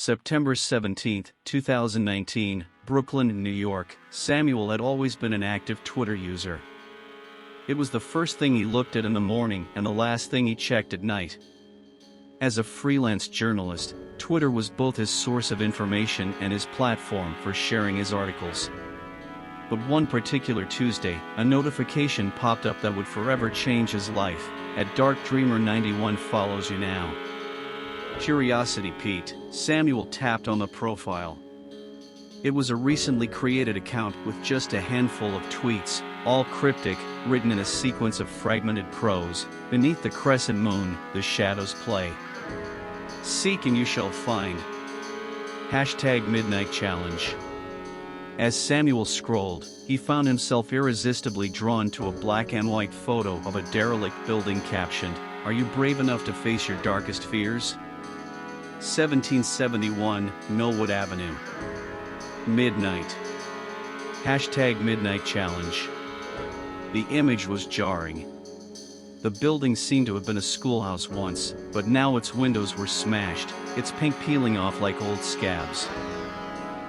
September 17, 2019, Brooklyn, New York. Samuel had always been an active Twitter user. It was the first thing he looked at in the morning and the last thing he checked at night. As a freelance journalist, Twitter was both his source of information and his platform for sharing his articles. But one particular Tuesday, a notification popped up that would forever change his life. At Dark Dreamer 91 follows you now. Curiosity piqued, Samuel tapped on the profile. It was a recently created account with just a handful of tweets, all cryptic, written in a sequence of fragmented prose. Beneath the crescent moon, the shadows play. Seek and you shall find. #Midnight Challenge. As Samuel scrolled, he found himself irresistibly drawn to a black and white photo of a derelict building captioned, "Are you brave enough to face your darkest fears?" 1771, Millwood Avenue. Midnight. #Midnight Challenge. The image was jarring. The building seemed to have been a schoolhouse once, but now its windows were smashed, its paint peeling off like old scabs.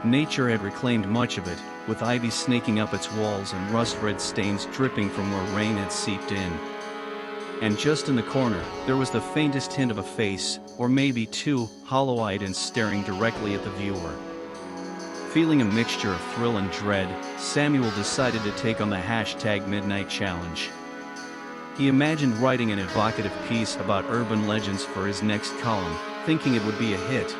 Nature had reclaimed much of it, with ivy snaking up its walls and rust-red stains dripping from where rain had seeped in. And just in the corner, there was the faintest hint of a face, or maybe two, hollow-eyed and staring directly at the viewer. Feeling a mixture of thrill and dread, Samuel decided to take on the #Midnight Challenge. He imagined writing an evocative piece about urban legends for his next column, thinking it would be a hit.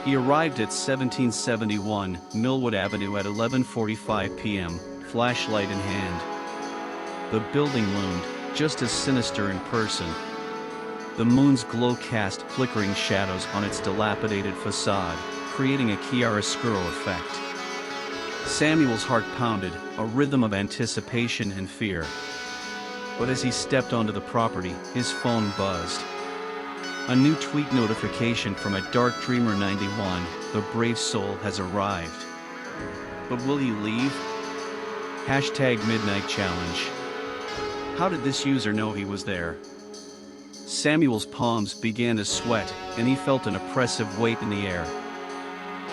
He arrived at 1771 Millwood Avenue at 11:45 p.m., flashlight in hand. The building loomed, just as sinister in person. The moon's glow cast flickering shadows on its dilapidated facade, creating a chiaroscuro effect. Samuel's heart pounded, a rhythm of anticipation and fear. But as he stepped onto the property, his phone buzzed. A new tweet notification from a Dark Dreamer 91, "The brave soul has arrived." But will he leave? #Midnight Challenge. How did this user know he was there? Samuel's palms began to sweat, and he felt an oppressive weight in the air.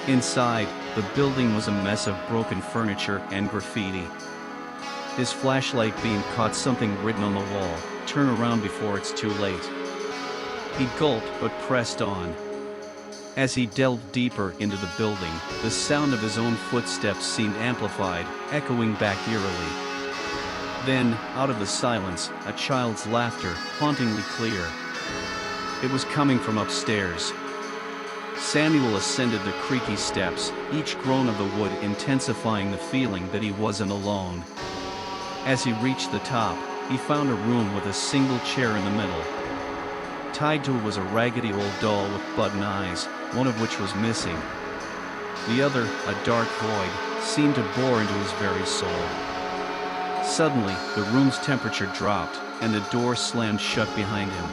Inside, the building was a mess of broken furniture and graffiti. His flashlight beam caught something written on the wall, "Turn around before it's too late." He gulped but pressed on. As he delved deeper into the building, the sound of his own footsteps seemed amplified, echoing back eerily. Then, out of the silence, a child's laughter, hauntingly clear. It was coming from upstairs. Samuel ascended the creaky steps, each groan of the wood intensifying the feeling that he wasn't alone. As he reached the top, he found a room with a single chair in the middle. Tied to it was a raggedy old doll with button eyes, one of which was missing. The other, a dark void, seemed to bore into his very soul. Suddenly, the room's temperature dropped, and the door slammed shut behind him.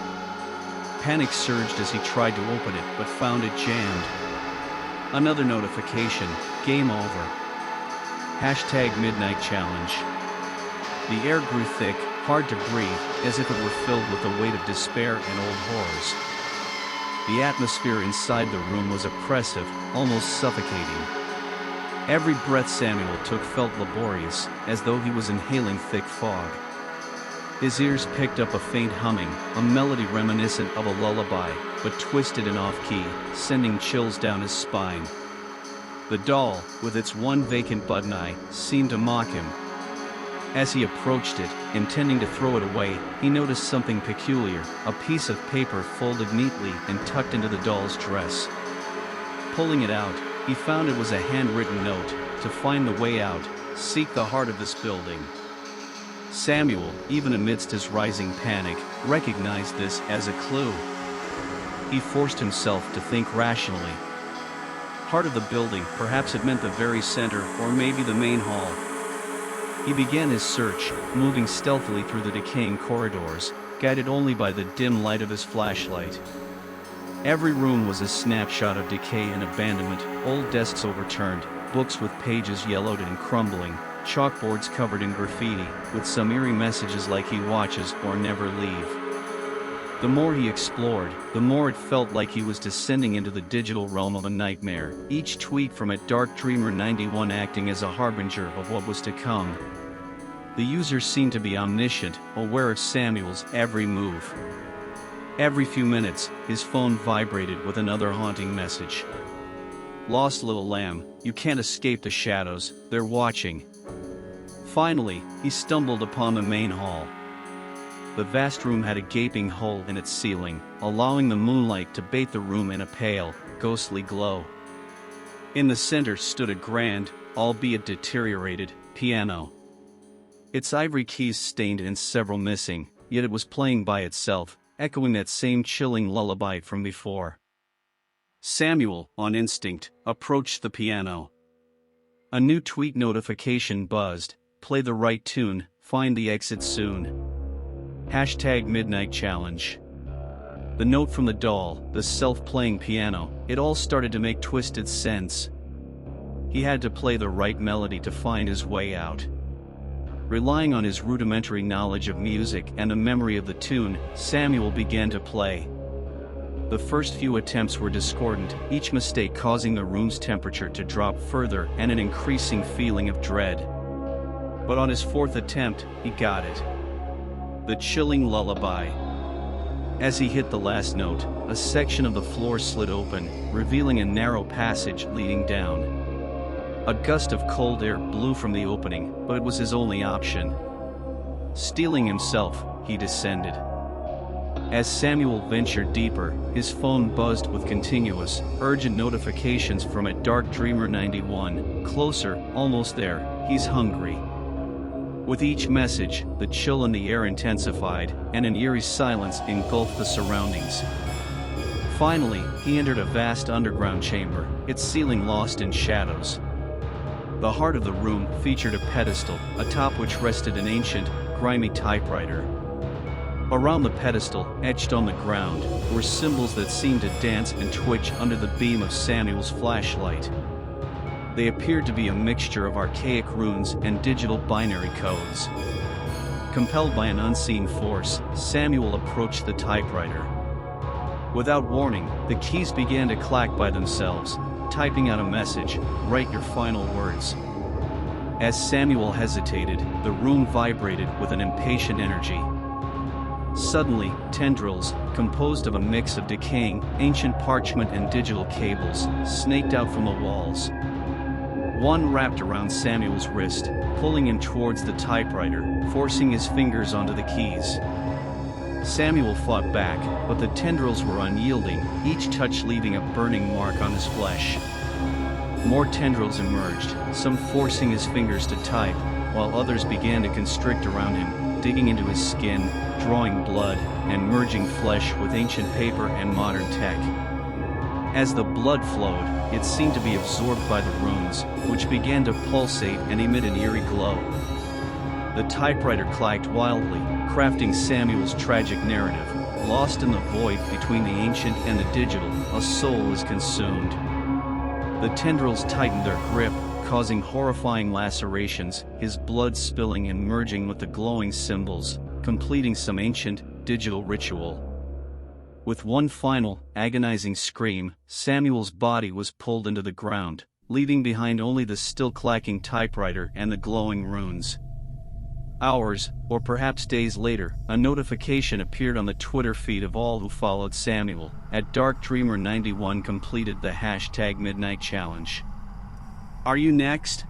Panic surged as he tried to open it, but found it jammed. Another notification, "Game over." #Midnight Challenge. The air grew thick, hard to breathe, as if it were filled with the weight of despair and old horrors. The atmosphere inside the room was oppressive, almost suffocating. Every breath Samuel took felt laborious, as though he was inhaling thick fog. His ears picked up a faint humming, a melody reminiscent of a lullaby, but twisted and off-key, sending chills down his spine. The doll, with its one vacant button eye, seemed to mock him. As he approached it, intending to throw it away, he noticed something peculiar, a piece of paper folded neatly and tucked into the doll's dress. Pulling it out, he found it was a handwritten note, "To find the way out, seek the heart of this building." Samuel, even amidst his rising panic, recognized this as a clue. He forced himself to think rationally. Heart of the building, perhaps it meant the very center, or maybe the main hall. He began his search, moving stealthily through the decaying corridors, guided only by the dim light of his flashlight. Every room was a snapshot of decay and abandonment, old desks overturned, books with pages yellowed and crumbling, chalkboards covered in graffiti, with some eerie messages like "He watches" or "Never leave." The more he explored, the more it felt like he was descending into the digital realm of a nightmare, each tweet from @DarkDreamer91 acting as a harbinger of what was to come. The user seemed to be omniscient, aware of Samuel's every move. Every few minutes, his phone vibrated with another haunting message. "Lost little lamb, you can't escape the shadows, they're watching." Finally, he stumbled upon the main hall. The vast room had a gaping hole in its ceiling, allowing the moonlight to bathe the room in a pale, ghostly glow. In the center stood a grand, albeit deteriorated, piano. Its ivory keys stained and several missing, yet it was playing by itself, echoing that same chilling lullaby from before. Samuel, on instinct, approached the piano. A new tweet notification buzzed. "Play the right tune, find the exit soon. #Midnight Challenge." The note from the doll, the self-playing piano, it all started to make twisted sense. He had to play the right melody to find his way out. Relying on his rudimentary knowledge of music and the memory of the tune, Samuel began to play. The first few attempts were discordant, each mistake causing the room's temperature to drop further and an increasing feeling of dread. But on his fourth attempt, he got it. The chilling lullaby. As he hit the last note, a section of the floor slid open, revealing a narrow passage leading down. A gust of cold air blew from the opening, but it was his only option. Steeling himself, he descended. As Samuel ventured deeper, his phone buzzed with continuous, urgent notifications from @DarkDreamer91. Closer, almost there, he's hungry. With each message, the chill in the air intensified, and an eerie silence engulfed the surroundings. Finally, he entered a vast underground chamber, its ceiling lost in shadows. The heart of the room featured a pedestal, atop which rested an ancient, grimy typewriter. Around the pedestal, etched on the ground, were symbols that seemed to dance and twitch under the beam of Samuel's flashlight. They appeared to be a mixture of archaic runes and digital binary codes. Compelled by an unseen force, Samuel approached the typewriter. Without warning, the keys began to clack by themselves, typing out a message, "Write your final words." As Samuel hesitated, the room vibrated with an impatient energy. Suddenly, tendrils, composed of a mix of decaying, ancient parchment and digital cables, snaked out from the walls. One wrapped around Samuel's wrist, pulling him towards the typewriter, forcing his fingers onto the keys. Samuel fought back, but the tendrils were unyielding, each touch leaving a burning mark on his flesh. More tendrils emerged, some forcing his fingers to type, while others began to constrict around him, digging into his skin, drawing blood, and merging flesh with ancient paper and modern tech. As the blood flowed, it seemed to be absorbed by the runes, which began to pulsate and emit an eerie glow. The typewriter clacked wildly, crafting Samuel's tragic narrative. Lost in the void between the ancient and the digital, a soul is consumed. The tendrils tightened their grip, causing horrifying lacerations, his blood spilling and merging with the glowing symbols, completing some ancient, digital ritual. With one final, agonizing scream, Samuel's body was pulled into the ground, leaving behind only the still clacking typewriter and the glowing runes. Hours, or perhaps days later, a notification appeared on the Twitter feed of all who followed Samuel. @DarkDreamer91 completed the #Midnight Challenge. Are you next?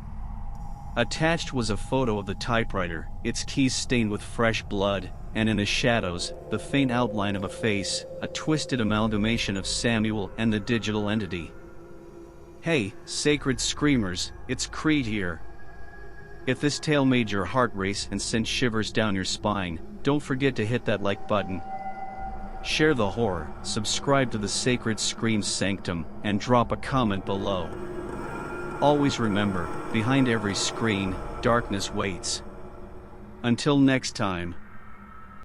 Attached was a photo of the typewriter, its keys stained with fresh blood, and in the shadows, the faint outline of a face, a twisted amalgamation of Samuel and the digital entity. Hey, sacred screamers, it's Creed here. If this tale made your heart race and sent shivers down your spine, don't forget to hit that like button. Share the horror, subscribe to the Sacred Screams Sanctum, and drop a comment below. Always remember, behind every screen, darkness waits. Until next time.